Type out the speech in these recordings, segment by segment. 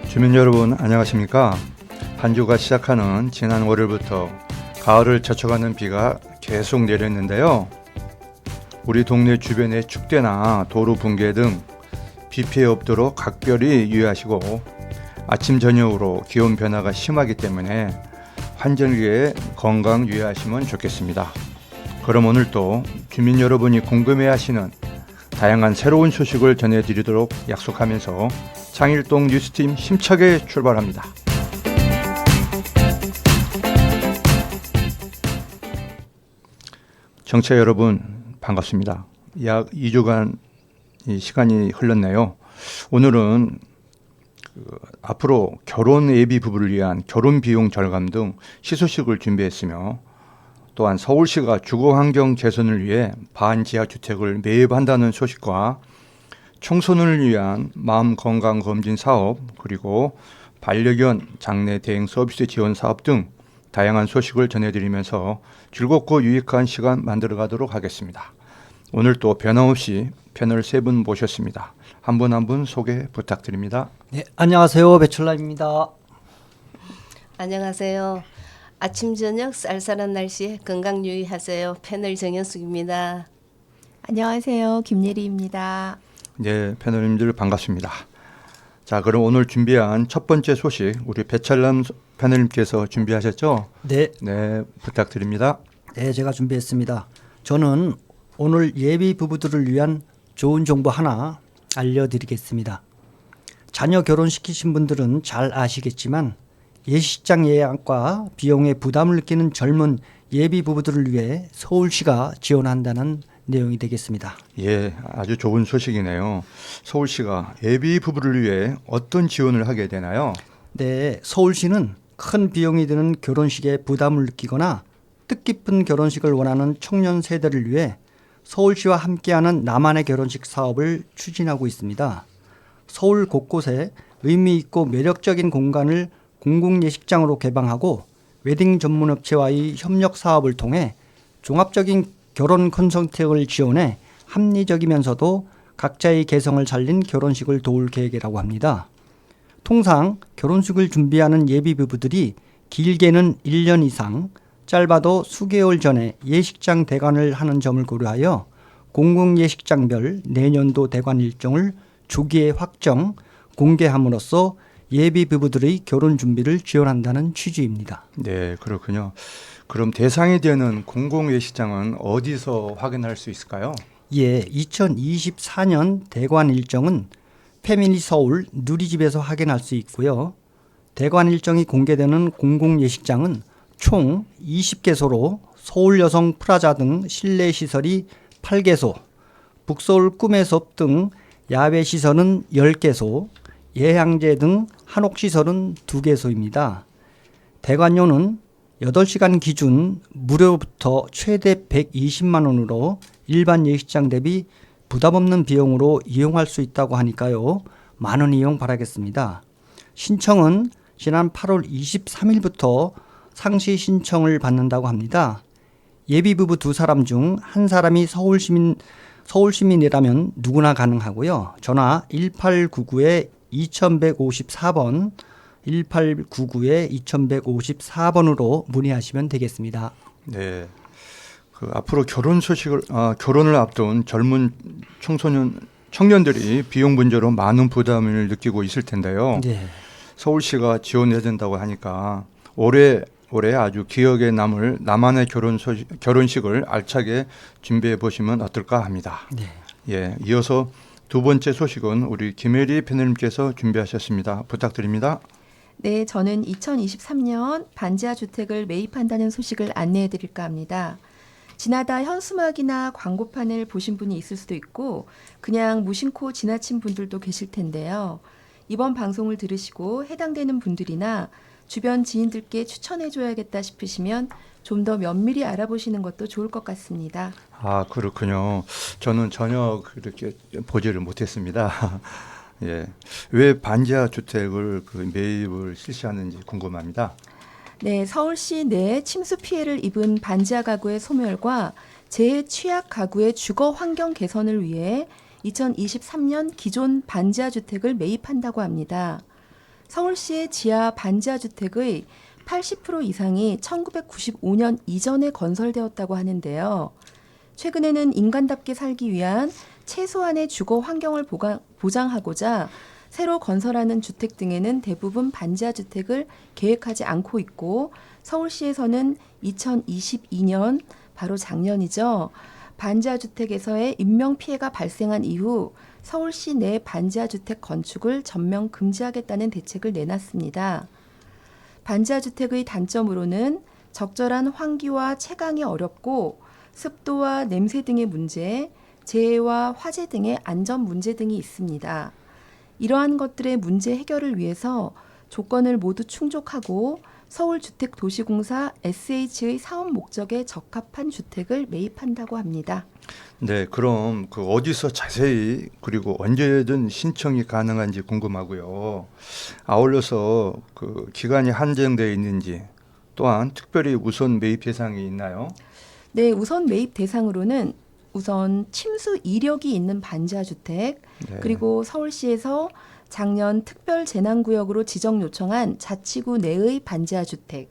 주민 여러분 안녕하십니까? 한 주가 시작하는 지난 월요일부터 가을을 젖혀가는 비가 계속 내렸는데요. 우리 동네 주변의 축대나 도로 붕괴 등 비 피해 없도록 각별히 유의하시고 아침 저녁으로 기온 변화가 심하기 때문에 환절기에 건강 유의하시면 좋겠습니다. 그럼 오늘 또 주민 여러분이 궁금해하시는 다양한 새로운 소식을 전해드리도록 약속하면서 창일동 뉴스팀 힘차게 출발합니다. 청취자 여러분 반갑습니다. 약 2주간 시간이 흘렀네요. 오늘은 앞으로 결혼 예비 부부를 위한 결혼 비용 절감 등 시소식을 준비했으며 또한 서울시가 주거 환경 개선을 위해 반지하 주택을 매입한다는 소식과 청소년을 위한 마음 건강 검진 사업 그리고 반려견 장래 대행 서비스 지원 사업 등 다양한 소식을 전해드리면서 즐겁고 유익한 시간 만들어 가도록 하겠습니다. 오늘 또 변함없이 패널 3분 모셨습니다. 한 분 한 분 소개 부탁드립니다. 네, 안녕하세요. 배철남입니다. 안녕하세요. 아침 저녁 쌀쌀한 날씨에 건강 유의하세요. 패널 정현숙입니다. 안녕하세요. 김예리입니다. 네, 패널님들 반갑습니다. 자, 그럼 오늘 준비한 첫 번째 소식 우리 배철남 패널님께서 준비하셨죠? 네. 네, 부탁드립니다. 네, 제가 준비했습니다. 저는 오늘 예비 부부들을 위한 좋은 정보 하나 알려드리겠습니다. 자녀 결혼시키신 분들은 잘 아시겠지만 예식장 예약과 비용에 부담을 느끼는 젊은 예비 부부들을 위해 서울시가 지원한다는 내용이 되겠습니다. 예, 아주 좋은 소식이네요. 서울시가 예비 부부를 위해 어떤 지원을 하게 되나요? 네, 서울시는 큰 비용이 드는 결혼식에 부담을 느끼거나 뜻깊은 결혼식을 원하는 청년 세대를 위해 서울시와 함께하는 나만의 결혼식 사업을 추진하고 있습니다. 서울 곳곳에 의미 있고 매력적인 공간을 공공예식장으로 개방하고 웨딩 전문업체와의 협력 사업을 통해 종합적인 결혼 컨설팅을 지원해 합리적이면서도 각자의 개성을 살린 결혼식을 도울 계획이라고 합니다. 통상 결혼식을 준비하는 예비 부부들이 길게는 1년 이상, 짧아도 수개월 전에 예식장 대관을 하는 점을 고려하여 공공예식장별 내년도 대관 일정을 조기에 확정, 공개함으로써 예비 부부들의 결혼 준비를 지원한다는 취지입니다. 네, 그렇군요. 그럼 대상이 되는 공공예식장은 어디서 확인할 수 있을까요? 예, 2024년 대관 일정은 패밀리 서울 누리집에서 확인할 수 있고요. 대관 일정이 공개되는 공공예식장은 총 20개소로 서울 여성 프라자 등 실내 시설이 8개소, 북서울 꿈의 숲 등 야외 시설은 10개소, 예향제 등 한옥 시설은 2개소입니다. 대관료는 8시간 기준 무료부터 최대 120만 원으로 일반 예식장 대비 부담 없는 비용으로 이용할 수 있다고 하니까요. 많은 이용 바라겠습니다. 신청은 지난 8월 23일부터 상시 신청을 받는다고 합니다. 예비 부부 2사람 중 한 사람이 서울 시민이라면 누구나 가능하고요. 전화 1899-2154번 1899-2154번으로 문의하시면 되겠습니다. 네. 앞으로 결혼을 앞둔 젊은 청년들이 비용 문제로 많은 부담을 느끼고 있을 텐데요. 네. 서울시가 지원해야 된다고 하니까 올해 아주 기억에 남을 나만의 결혼식을 알차게 준비해 보시면 어떨까 합니다. 네. 예, 이어서 두 번째 소식은 우리 김혜리 패널님께서 준비하셨습니다. 부탁드립니다. 네, 저는 2023년 반지하 주택을 매입한다는 소식을 안내해 드릴까 합니다. 지나다 현수막이나 광고판을 보신 분이 있을 수도 있고 그냥 무심코 지나친 분들도 계실 텐데요. 이번 방송을 들으시고 해당되는 분들이나 주변 지인들께 추천해줘야겠다 싶으시면 좀 더 면밀히 알아보시는 것도 좋을 것 같습니다. 아, 그렇군요. 저는 전혀 그렇게 보지를 못했습니다. 예, 왜 반지하 주택을 매입을 실시하는지 궁금합니다. 네, 서울시 내 침수 피해를 입은 반지하 가구의 소멸과 재취약 가구의 주거 환경 개선을 위해 2023년 기존 반지하 주택을 매입한다고 합니다. 서울시의 지하 반지하 주택의 80% 이상이 1995년 이전에 건설되었다고 하는데요. 최근에는 인간답게 살기 위한 최소한의 주거 환경을 보장하고자 새로 건설하는 주택 등에는 대부분 반지하 주택을 계획하지 않고 있고, 서울시에서는 2022년 바로 작년이죠. 반지하 주택에서의 인명 피해가 발생한 이후 서울시 내 반지하 주택 건축을 전면 금지하겠다는 대책을 내놨습니다. 반지하 주택의 단점으로는 적절한 환기와 채광이 어렵고 습도와 냄새 등의 문제, 재해와 화재 등의 안전 문제 등이 있습니다. 이러한 것들의 문제 해결을 위해서 조건을 모두 충족하고 서울주택도시공사 SH의 사업 목적에 적합한 주택을 매입한다고 합니다. 네, 그럼 그 어디서 자세히 그리고 언제든 신청이 가능한지 궁금하고요. 아울러서 그 기간이 한정되어 있는지, 또한 특별히 우선 매입 대상이 있나요? 네, 우선 매입 대상으로는 우선 침수 이력이 있는 반지하 주택, 네. 그리고 서울시에서 작년 특별 재난구역으로 지정 요청한 자치구 내의 반지하 주택,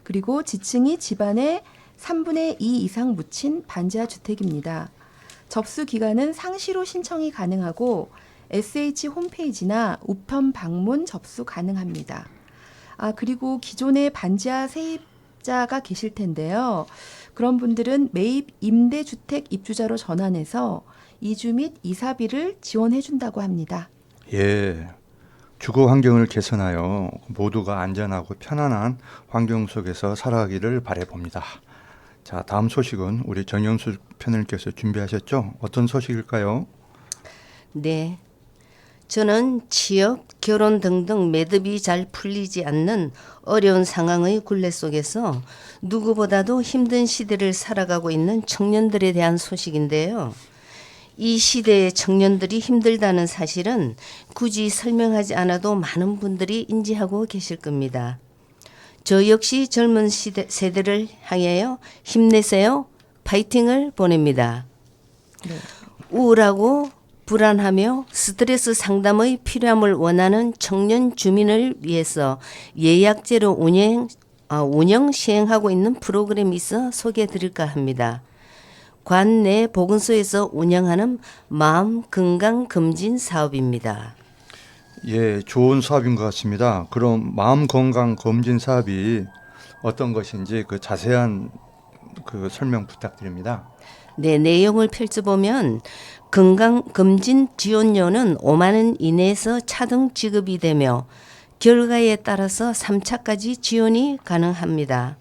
그리고 지층이 집안의 3분의 2 이상 묻힌 반지하 주택입니다. 접수 기간은 상시로 신청이 가능하고 SH 홈페이지나 우편 방문 접수 가능합니다. 그리고 기존의 반지하 세입자가 계실 텐데요. 그런 분들은 매입 임대주택 입주자로 전환해서 이주 및 이사비를 지원해 준다고 합니다. 예, 주거 환경을 개선하여 모두가 안전하고 편안한 환경 속에서 살아가기를 바라봅니다. 자, 다음 소식은 우리 정영수 패널께서 준비하셨죠? 어떤 소식일까요? 네. 저는 취업, 결혼 등등 매듭이 잘 풀리지 않는 어려운 상황의 굴레 속에서 누구보다도 힘든 시대를 살아가고 있는 청년들에 대한 소식인데요. 이 시대의 청년들이 힘들다는 사실은 굳이 설명하지 않아도 많은 분들이 인지하고 계실 겁니다. 저 역시 젊은 세대를 향하여 힘내세요, 파이팅을 보냅니다. 네. 우울하고 불안하며 스트레스 상담의 필요함을 원하는 청년 주민을 위해서 예약제로 운영 시행하고 있는 프로그램이 있어 소개해 드릴까 합니다. 관내 보건소에서 운영하는 마음 건강 검진 사업입니다. 예, 좋은 사업인 것 같습니다. 그럼 마음 건강 검진 사업이 어떤 것인지 그 자세한 그 설명 부탁드립니다. 네, 내용을 펼쳐보면 건강검진 지원료는 5만 원 이내에서 차등 지급이 되며 결과에 따라서 3차까지 지원이 가능합니다.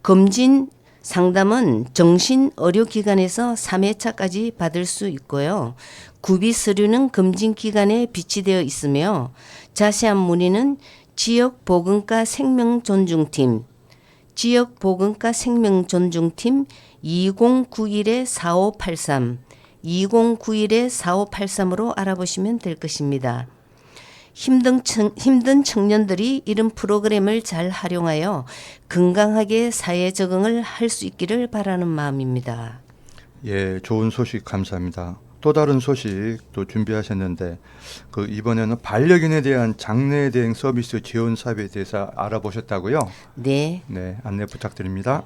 검진 상담은 정신의료기관에서 3회차까지 받을 수 있고요. 구비 서류는 검진기관에 비치되어 있으며 자세한 문의는 지역보건과 생명존중팀 2091-4583 2091-4583으로 알아보시면 될 것입니다. 힘든 청년들이 이런 프로그램을 잘 활용하여 건강하게 사회 적응을 할 수 있기를 바라는 마음입니다. 예, 좋은 소식 감사합니다. 또 다른 소식 또 준비하셨는데 그 이번에는 반려견에 대한 장래 대행 서비스 지원 사업에 대해서 알아보셨다고요? 네. 네, 안내 부탁드립니다.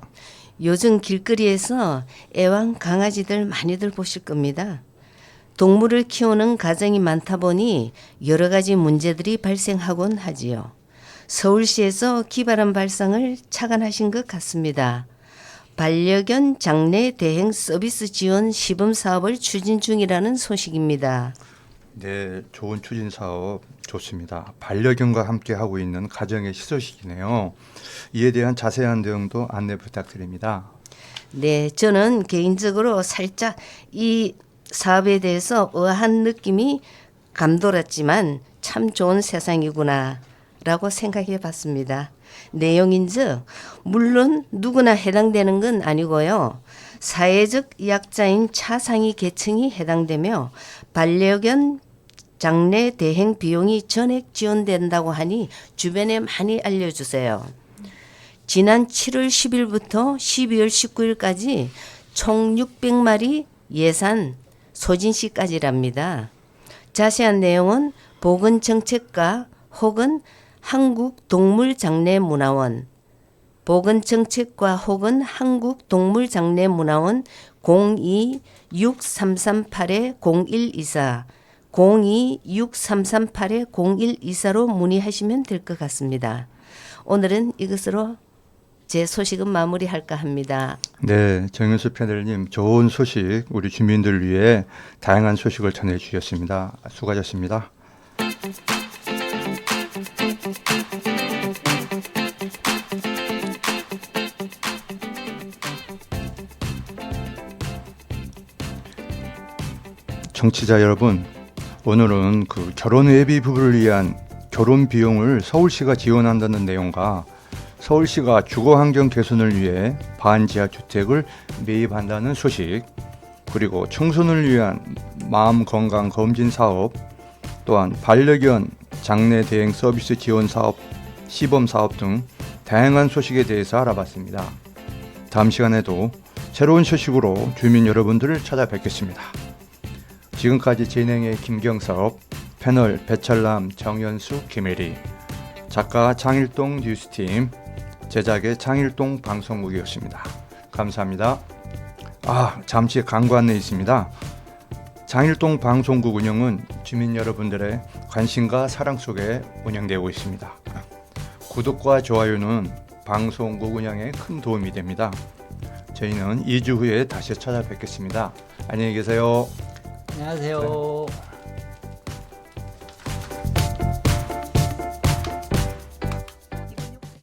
요즘 길거리에서 애완 강아지들 많이들 보실 겁니다. 동물을 키우는 가정이 많다 보니 여러 가지 문제들이 발생하곤 하지요. 서울시에서 기발한 발상을 착안하신 것 같습니다. 반려견 장래 대행 서비스 지원 시범 사업을 추진 중이라는 소식입니다. 네, 좋은 추진 사업 좋습니다. 반려견과 함께 하고 있는 가정의 희소식이네요. 이에 대한 자세한 내용도 안내 부탁드립니다. 네, 저는 개인적으로 살짝 이 사업에 대해서 의아한 느낌이 감돌았지만 참 좋은 세상이구나 라고 생각해 봤습니다. 내용인즉 물론 누구나 해당되는 건 아니고요. 사회적 약자인 차상위 계층이 해당되며 반려견 장래 대행 비용이 전액 지원된다고 하니 주변에 많이 알려주세요. 지난 7월 10일부터 12월 19일까지 총 600마리 예산 소진시까지랍니다. 자세한 내용은 보건정책과 혹은 한국동물장례문화원, 보건정책과 혹은 한국동물장례문화원 02-6338-0124, 02-6338-0124로 문의하시면 될 것 같습니다. 오늘은 이것으로 제 소식은 마무리할까 합니다. 네, 정윤수 패널님 좋은 소식 우리 주민들을 위해 다양한 소식을 전해주셨습니다. 수고하셨습니다. 청취자 여러분, 오늘은 그 결혼 예비 부부를 위한 결혼 비용을 서울시가 지원한다는 내용과 서울시가 주거 환경 개선을 위해 반지하 주택을 매입한다는 소식, 그리고 청소년을 위한 마음 건강 검진 사업, 또한 반려견 장례 대행 서비스 지원 사업, 시범 사업 등 다양한 소식에 대해서 알아봤습니다. 다음 시간에도 새로운 소식으로 주민 여러분들을 찾아뵙겠습니다. 지금까지 진행의 김경섭, 패널 배철남, 정연수, 김혜리, 작가 장일동 뉴스팀, 제작의 장일동 방송국이었습니다. 감사합니다. 잠시 광고 안내 있습니다. 장일동 방송국 운영은 주민 여러분들의 관심과 사랑 속에 운영되고 있습니다. 구독과 좋아요는 방송국 운영에 큰 도움이 됩니다. 저희는 2주 후에 다시 찾아뵙겠습니다. 안녕히 계세요. 안녕하세요.